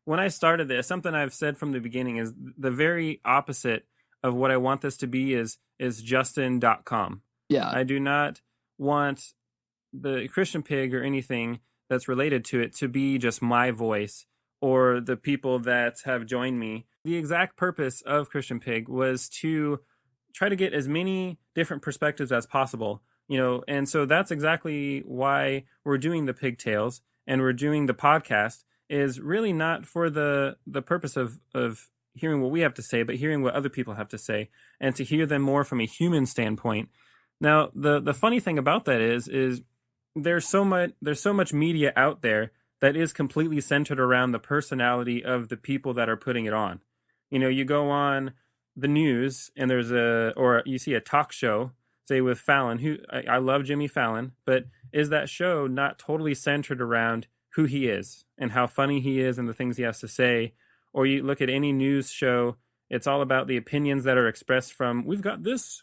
when I started this, something I've said from the beginning is the very opposite of what I want this to be is Justin.com. Yeah. I do not want the Christian Pig or anything that's related to it to be just my voice or the people that have joined me. The exact purpose of Christian Pig was to try to get as many different perspectives as possible, and so that's exactly why we're doing the pigtails and we're doing the podcast, is really not for the purpose of hearing what we have to say, but hearing what other people have to say and to hear them more from a human standpoint. Now, the funny thing about that is there's so much media out there that is completely centered around the personality of the people that are putting it on. You go on the news and or you see a talk show, say with Fallon, who I love Jimmy Fallon, but is that show not totally centered around who he is and how funny he is and the things he has to say? Or you look at any news show, it's all about the opinions that are expressed from, we've got this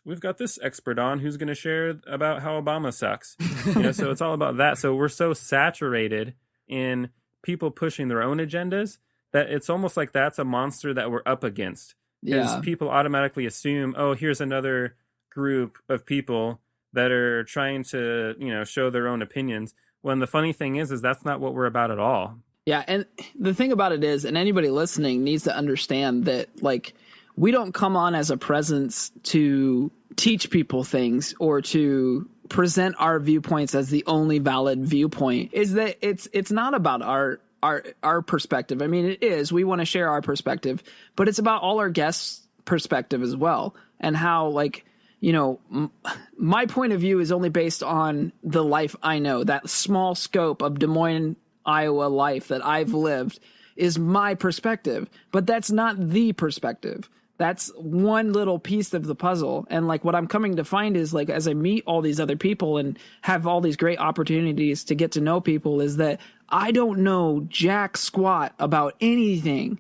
expert on who's going to share about how Obama sucks. So it's all about that. So we're so saturated in people pushing their own agendas that it's almost like that's a monster that we're up against. Because people automatically assume, oh, here's another group of people that are trying to, show their own opinions. When the funny thing is that's not what we're about at all. Yeah, and the thing about it is, and anybody listening needs to understand that, we don't come on as a presence to teach people things or to present our viewpoints as the only valid viewpoint. Is that it's not about our perspective. I mean, it is. We want to share our perspective, but it's about all our guests' perspective as well, and how, my point of view is only based on the life I know. That small scope of Des Moines, Iowa life that I've lived is my perspective, but that's not the perspective. That's one little piece of the puzzle. And what I'm coming to find is as I meet all these other people and have all these great opportunities to get to know people, is that I don't know jack squat about anything.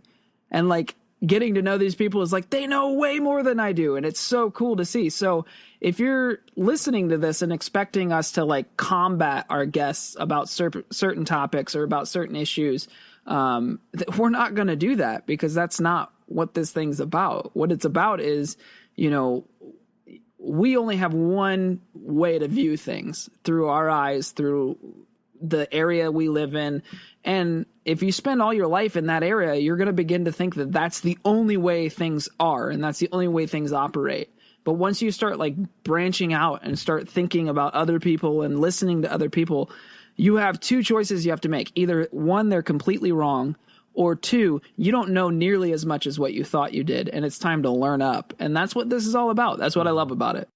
And getting to know these people is they know way more than I do. And it's so cool to see. So if you're listening to this and expecting us to combat our guests about certain topics or about certain issues, we're not going to do that, because that's not what this thing's about. What it's about is, we only have one way to view things, through our eyes, through the area we live in. And if you spend all your life in that area, you're going to begin to think that that's the only way things are, and that's the only way things operate. But once you start branching out and start thinking about other people and listening to other people, you have two choices you have to make. Either one, they're completely wrong, or two, you don't know nearly as much as what you thought you did, and it's time to learn up. And that's what this is all about. That's what I love about it.